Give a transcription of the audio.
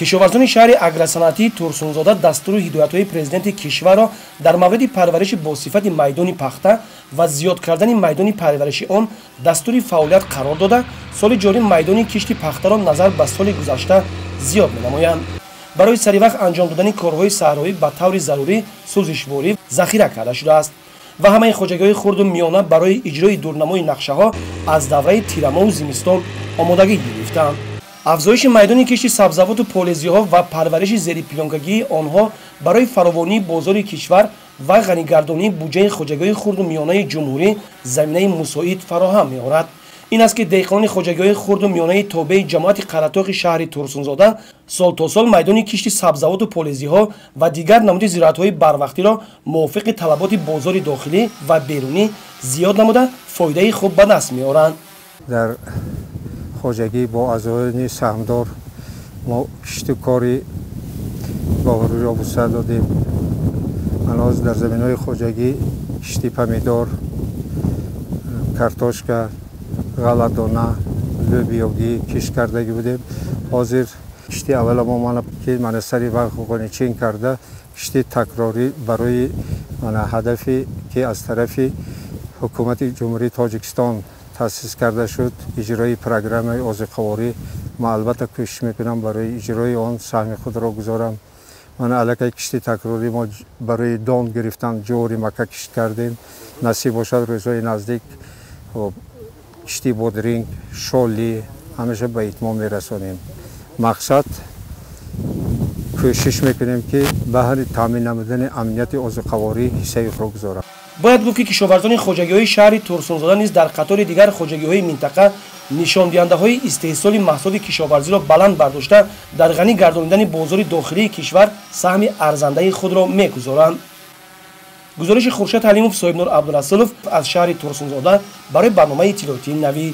кишоварзони шаҳри агросанъатии турсунзода дастури ҳидоятҳои президенти кишварро дар мавриди парвариши босифати майдони пахта ва зиёд кардани майдони парвариши он дастури фаъолият қарор дода, соли ҷорӣ майдони кишти пахтаро назар ба соли гузашта зиёд менамоянд. барои саривақт анҷом додани корҳои саҳроӣ ба таври зарурӣ сӯзишворӣ захира карда шудааст ва ҳамаи хоҷагиҳои хурду миёна барои иҷрои дурнамои нақшаҳо аз давраи тирамову зимистон омодагӣ гирифтанд. афзоиши майдони кишти сабзавоту полезиҳо ва парвариши зери плёнкагии онҳо барои фаровонии бозори кишвар ва ғанигардонии буҷаи хоҷагиҳои хурду миёнаи ҷумҳурӣ заминаи мусоид фароҳам меорад. ин аст ки деҳқонони хоҷагиҳои хурду миёнаи тобеи ҷамоати қаратоқи шаҳри турсунзода сол то сол майдони кишти сабзавоту полезиҳо ва дигар намуди зироатҳои барвақтиро мувофиқи талаботи бозори дохилӣ ва берунӣ зиёд намуда фоидаи хуб ба даст меоранд. дар хоҷагӣ бо аъзоёни саҳмдор мо кишту кори боварӯро вусъат додем. алоз дар заминҳои хоҷагӣ кишти помидор, картошка, ғалладона, лӯбиёгӣ кишт кардаги будем. ҳозир кишти аввала мо ки мана сари вақт ғоничин карда кишти такрорӣ барои мана ҳадафе ки аз тарафи ҳукумати ҷумҳурии Тоҷикистон таъсис карда шуд, иҷрои программаи озиқаворӣ. ман албатта кӯшиш мекунам барои иҷрои он саҳми худро гузорам. мана аллакай кишти такрорӣ мо барои дон гирифтан ҷори мака кишт кардем. насиб бошад рӯзҳои наздик кишти бодринг, шоли ҳамеша ба итмом мерасонем. мақсад кӯшиш мекунем ки баҳри таъмин намудани амнияти озиқаворӣ ҳиссаи худро гузорам. бояд гуфт ки кишоварзони хоҷагиҳои шаҳри турсунзода низ дар қатори дигар хоҷагиҳои минтақа нишондиҳандаҳои истеҳсоли маҳсулоти кишоварзиро баланд бардошта дар ғанӣ гардонидани бозори дохилии кишвар саҳми арзандаи худро мегузоранд. гузориши Хуршед Ҳалимов, Соҳибнур Абдурасулов аз шаҳри Турсунзода барои барномаи иттилоотии Навӣ.